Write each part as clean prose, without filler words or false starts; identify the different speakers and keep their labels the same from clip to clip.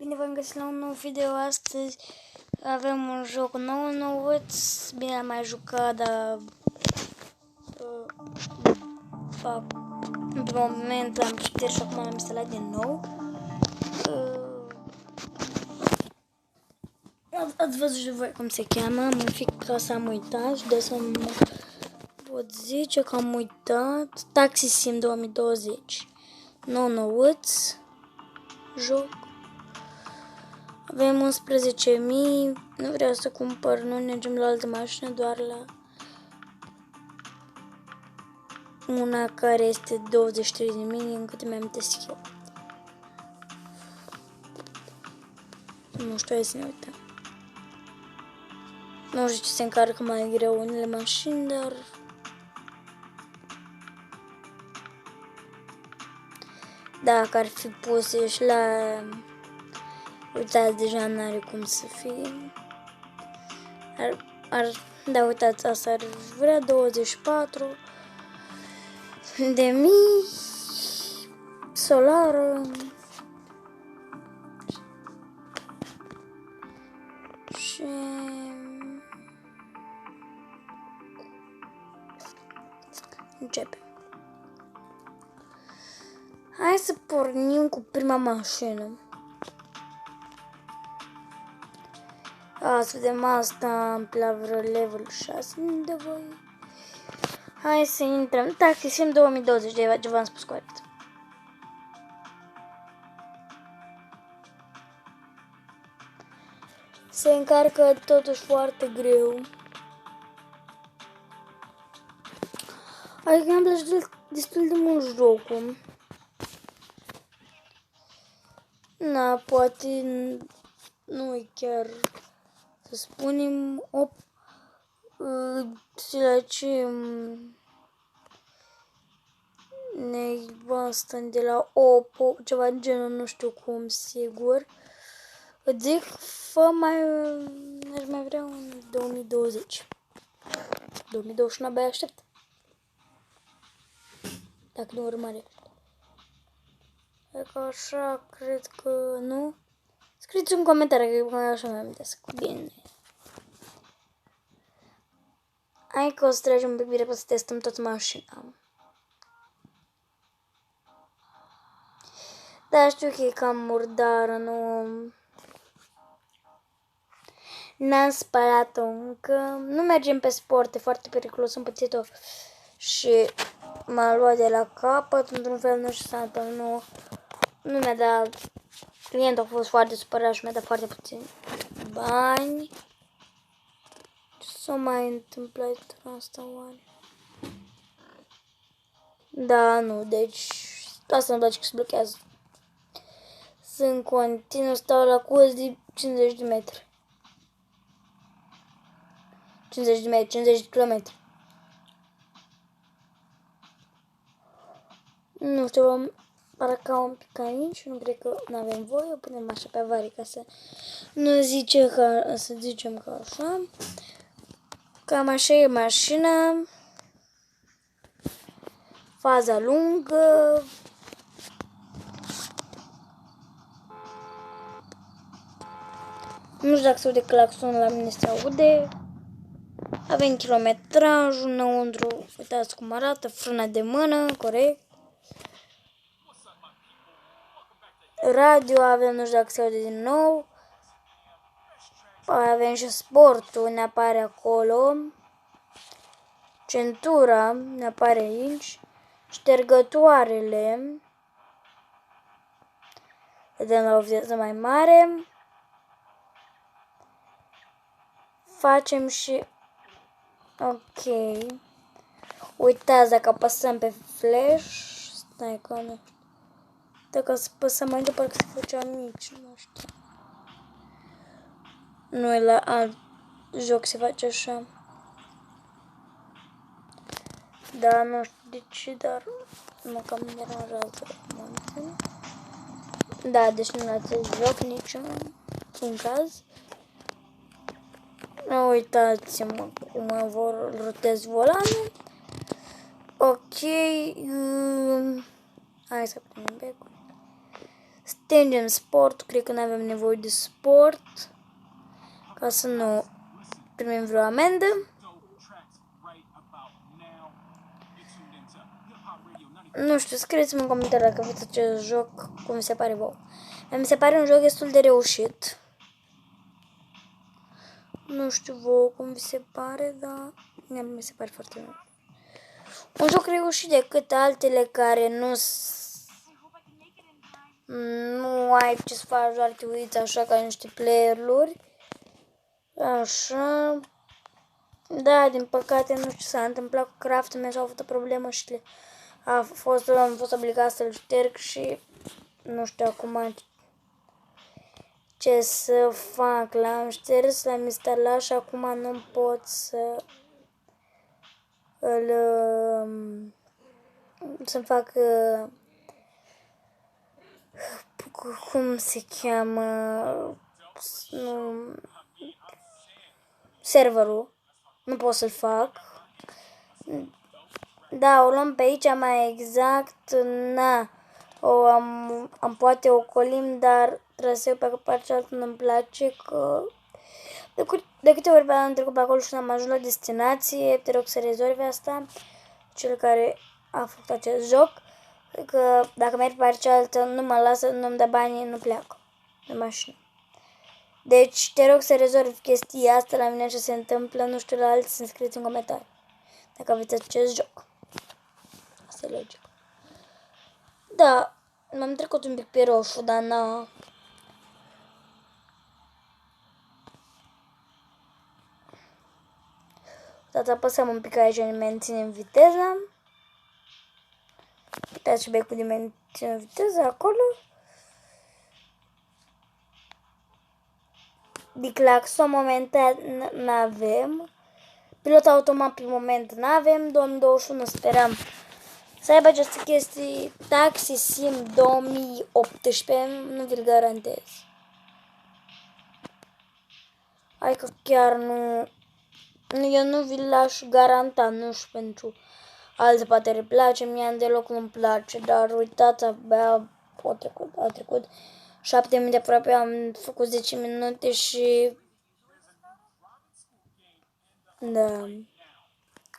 Speaker 1: Bine v-am găsit la un nou video. Astăzi avem un joc nou, nouț. Bine am mai jucat, dar în moment am șters și acum am instalat din nou. Ați văzut voi cum se cheamă, am un pic ca să am uitat și de să mă pot zice că am uitat. Taxi Sim 2020. Nou nouț joc. Avem 11.000, nu vreau să cumpăr, nu mergem la altă mașină, doar la una care este 23.000, în câte mi-am amintesc eu. Nu știu, hai să ne uităm. Nu știu ce se încarcă mai greu unele mașini, dar dacă ar fi puse și la... Uitați, deja n-are cum să fie. Da, uitați, asta ar vrea 24 de mii solară. Și începem. Hai să pornim cu prima mașină. Să vedem asta la vreo level 6 de voi. Hai să intrăm. Taxi Sim 2020, de v-am spus corect. Se încarcă totuși foarte greu. Adică mi-am plăcut destul de mult jocul. Na, poate nu e chiar, să spunem, la ce asta de la Oppo, ceva de genul, nu știu cum, sigur. Îți zic, aș mai vrea un 2020. 2021 abia aștept. Dacă nu urmare. Dacă așa, cred că nu. Scrieți un comentariu, că așa mi-am amintesc. Bine. Hai că o să tragem un pic bine să testăm tot mașina. Da, știu că e cam murdară, nu... N-am spălat-o încă. Nu mergem pe sport, e foarte periculos, am pățit-o. Și m-a luat de la capăt, într-un fel, nu știu, nu mi-a dat... Clientul a fost foarte supărat și mi-a dat foarte puțin bani. Ce s-a mai întâmplat asta, oare? Da, nu, deci asta nu-mi place că se blochează. Sunt continuu, stau la cozi de 50 de metri. 50 de metri, 50 de kilometri. Nu știu, vom parca un pic aici, nu cred că nu avem voie, o punem așa pe avarii ca să nu zice că, să zicem că așa. Cam așa e mașina. Faza lungă. Nu știu dacă se aude claxonul, la mine se aude. Avem kilometrajul înăuntru, uitați cum arată, frâna de mână, corect. Radio avem, nu știu dacă se aude din nou. Avem și sportul, ne apare acolo. Centura ne apare aici. Ștergătoarele. Vedem la o viteză mai mare. Facem și... Ok. Uitați, dacă apăsăm pe flash... Stai că nu... Dacă apăsăm mai departe, parcă se făcea mici, nu știu. Nu e la alt joc se face așa. Da, nu știu de ce, dar mă cam deranjează. Da, deci nu la acest joc niciun caz. Uitați-mă cum vor rotez volanul. Ok. Hai să punem becul. Stingem sport, cred că nu avem nevoie de sport ca să nu primim vreo amendă. Nu știu, scrieți-mi în comentarii dacă veți acest joc, cum mi se pare vouă. Mi se pare un joc destul de reușit. Nu știu vouă cum vi se pare, dar mi se pare foarte bine. Un joc reușit decât altele care nu ai ce să faci, doar te uiți așa ca niște player-uri. Așa. Da, din păcate nu știu ce s-a întâmplat cu Craft, mi-a avut o problemă și am fost obligat să-l șterg și nu știu acum ce să fac. L-am șters, l-am instalat și acum nu pot să să fac cum se cheamă serverul. Nu pot să-l fac. Da, o luăm pe aici mai exact. Am poate ocolim, dar traseul pe partea cealaltă nu-mi place că de câte ori am trecut pe acolo și n-am ajuns la destinație, te rog să rezolvi asta, cel care a făcut acest joc, că dacă merg pe partea cealaltă nu mă lasă, nu-mi dă bani, nu pleacă de mașină. Deci te rog să rezolvi chestia asta la mine ce se întâmplă, nu știu la alții, să scrieți în comentarii dacă aveți acest joc. Asta e logic. Da, m-am trecut un pic pe roșu, dar n-a... Dați apăsăm un pic aici, ne menținem viteza. Uitați și becul de menținem viteza acolo. De claxon momentan n-avem. Pilot automat pe moment n-avem. 2021 sperăm să aibă aceste chestii. Taxi Sim 2018, nu vi-l garantez. Hai că chiar nu... Eu nu vi-l laș garanta, nu știu pentru alții poate le place, mie deloc nu-mi place, dar uitați, abia a trecut 7 minute aproape, am făcut 10 minute și... Da.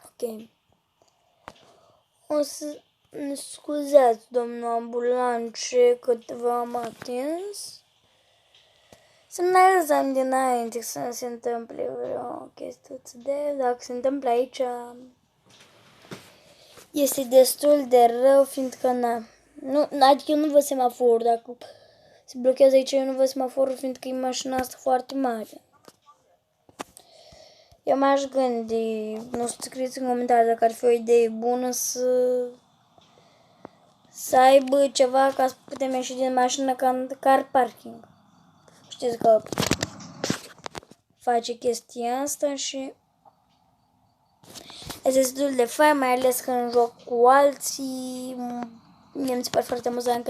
Speaker 1: Ok. O să ne scuzați, domnul ambulance, că v-am atins. Semnalizăm dinainte să nu se întâmple vreo chestie de... Dacă se întâmplă aici, este destul de rău, fiindcă adică eu nu văd semaforul. Dacă se blochează aici, eu nu văd semaforul, fiindcă e mașina asta foarte mare. Eu m-aș gândi, nu știu, scrieți în comentarii dacă ar fi o idee bună să aibă ceva ca să putem ieși din mașină ca car parking. Știți că face chestia asta și este destul de fain, mai ales când joc cu alții. Mie mi se pare foarte amuzant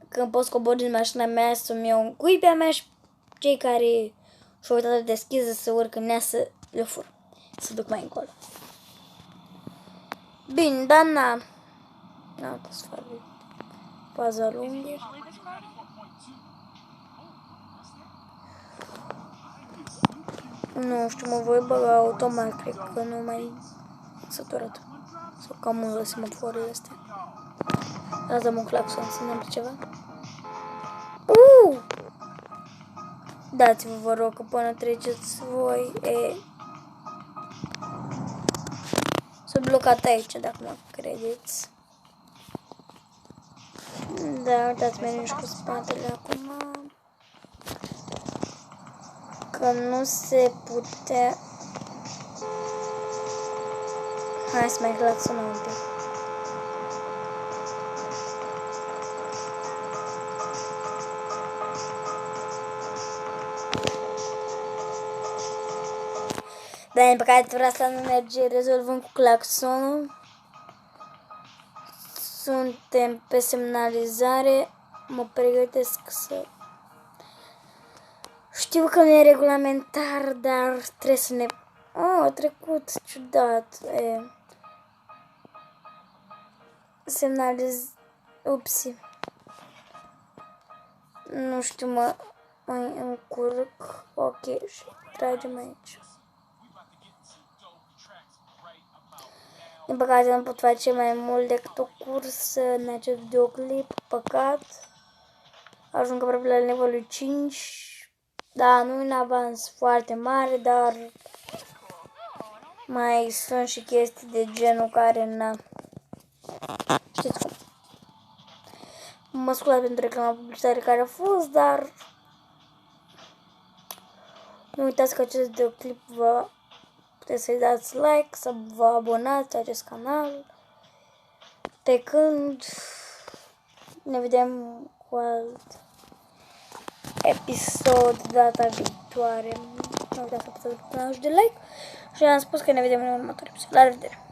Speaker 1: când pot scobori din mașina mea să-mi iau un cui pe-a mea și cei care și-au uitat deschisă să urcă în ea să le fur, să duc mai încolo. Bine, dar n-am să fac faza lungă. Nu știu, mă voi băga automat, cred că nu mai săturat. Sau cam mult la semafoarele astea. Azi dăm un claxon, să întâmple ceva. Dați-vă, vă rog, că până treceți voi, s-a blocat aici, dacă mă credeți. Da, uitați, mergem și cu spatele acum. Că nu se putea... Hai să mai claxonăm un pic. Dar din păcate tura asta nu merge, rezolvăm cu claxonul. Suntem pe semnalizare, mă pregătesc să... Știu că nu e regulamentar, dar trebuie să ne... a trecut, ciudat. Semnaliz... Upsi. Nu știu, mă mai încurc. Ok, și tragem aici. Din păcate nu pot face mai mult decât o cursă în acest videoclip, păcat. Ajung aproape la nivelul 5. Da, nu e un avans foarte mare, dar mai sunt și chestii de genul care n-am. Știți cum? Mă scuzați pentru reclama publicitară care a fost, dar nu uitați că acest videoclip vă puteți să-i dați like, să vă abonați la acest canal. Pe când ne vedem cu alt episod data viitoare. Nu uitați să apăsați butonul de like și am spus că ne vedem în următoarea episod. La revedere!